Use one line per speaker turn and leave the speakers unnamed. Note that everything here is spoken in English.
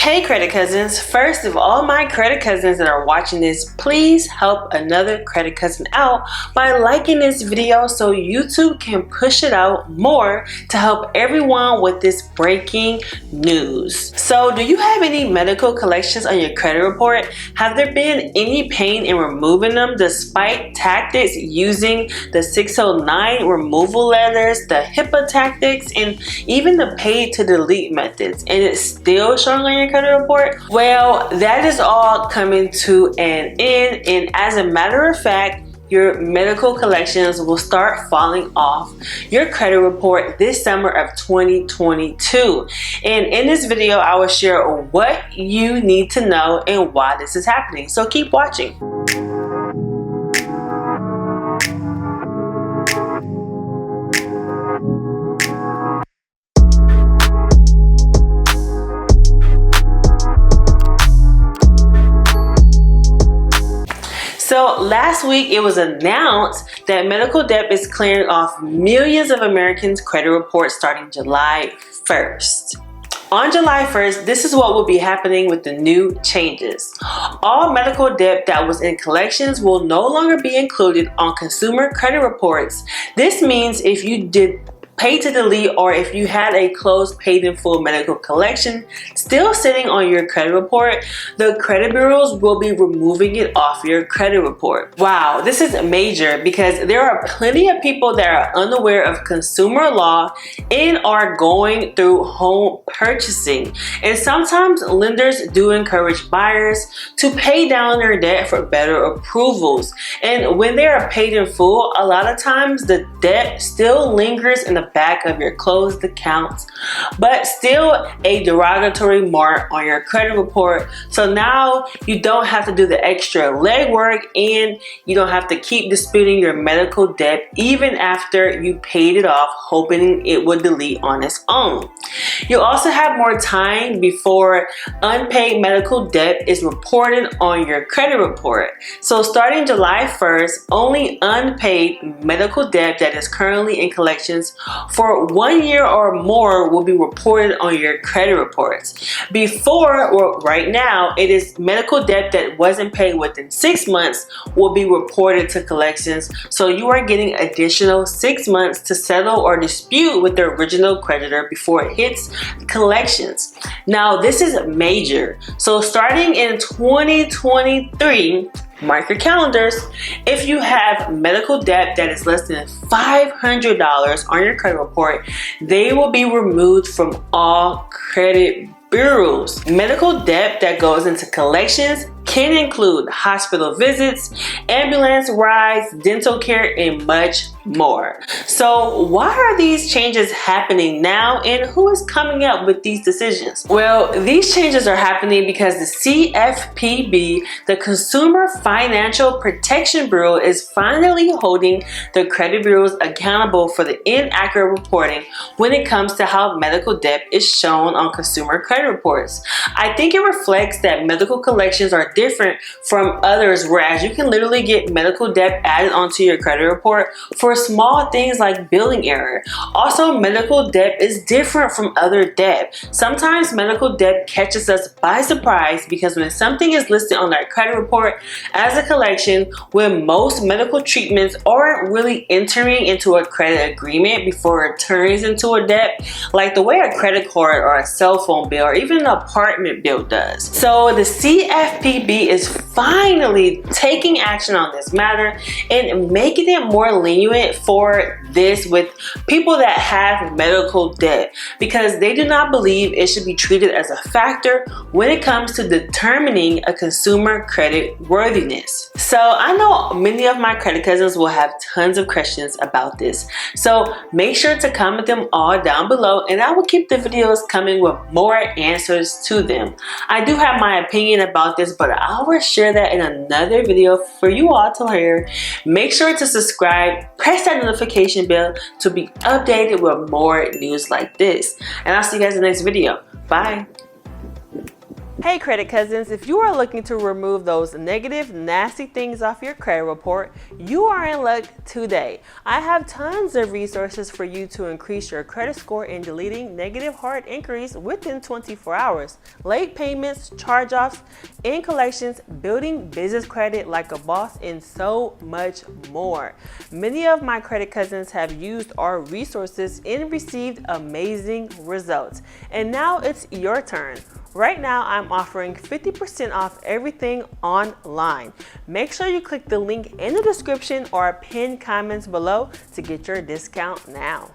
Hey credit cousins, first of all my credit cousins that are watching this, please help another credit cousin out by liking this video so YouTube can push it out more to help everyone with this breaking news. So do you have any medical collections on your credit report? Have there been any pain in removing them despite tactics using the 609 removal letters, the HIPAA tactics, and even the pay to delete methods, and it's still showing on your credit report? Well, that is all coming to an end, and as a matter of fact, your medical collections will start falling off your credit report this summer of 2022. And in this video, I will share what you need to know and why this is happening. So keep watching. So last week it was announced that medical debt is clearing off millions of Americans' credit reports starting July 1st. On July 1st, this is what will be happening with the new changes. All medical debt that was in collections will no longer be included on consumer credit reports. This means if you did pay to delete or if you had a closed paid in full medical collection still sitting on your credit report, the credit bureaus will be removing it off your credit report. Wow, this is major because there are plenty of people that are unaware of consumer law and are going through home purchasing. And sometimes lenders do encourage buyers to pay down their debt for better approvals. And when they are paid in full, a lot of times the debt still lingers in the back of your closed accounts, but still a derogatory mark on your credit report. So now you don't have to do the extra legwork and you don't have to keep disputing your medical debt even after you paid it off, hoping it would delete on its own. You'll also have more time before unpaid medical debt is reported on your credit report. So starting July 1st, only unpaid medical debt that is currently in collections for 1 year or more will be reported on your credit reports. Before, or right now, it is medical debt that wasn't paid within 6 months will be reported to collections. So you are getting additional 6 months to settle or dispute with the original creditor before it hits collections. Now this is major. So starting in 2023, mark your calendars. If you have medical debt that is less than $500 on your credit report, they will be removed from all credit bureaus. Medical debt that goes into collections can include hospital visits, ambulance rides, dental care, and much more. So why are these changes happening now and who is coming up with these decisions? Well, these changes are happening because the CFPB, the Consumer Financial Protection Bureau, is finally holding the credit bureaus accountable for the inaccurate reporting when it comes to how medical debt is shown on consumer credit reports. I think it reflects that medical collections are different from others, whereas you can literally get medical debt added onto your credit report for small things like billing error. Also, medical debt is different from other debt. Sometimes medical debt catches us by surprise because when something is listed on our credit report as a collection, when most medical treatments aren't really entering into a credit agreement before it turns into a debt, like the way a credit card or a cell phone bill or even an apartment bill does. So the CFPB is finally taking action on this matter and making it more lenient for this with people that have medical debt, because they do not believe it should be treated as a factor when it comes to determining a consumer credit worthiness. So I know many of my credit cousins will have tons of questions about this, so make sure to comment them all down below and I will keep the videos coming with more answers to them. I do have my opinion about this, but I will share that in another video for you all to hear. Make sure to subscribe, press that notification bell to be updated with more news like this. And I'll see you guys in the next video. Bye. Hey credit cousins, if you are looking to remove those negative, nasty things off your credit report, you are in luck today. I have tons of resources for you to increase your credit score in deleting negative hard inquiries within 24 hours, late payments, charge-offs, in collections, building business credit like a boss, and so much more. Many of my credit cousins have used our resources and received amazing results. And now it's your turn. Right now, I'm offering 50% off everything online. Make sure you click the link in the description or pinned comments below to get your discount now.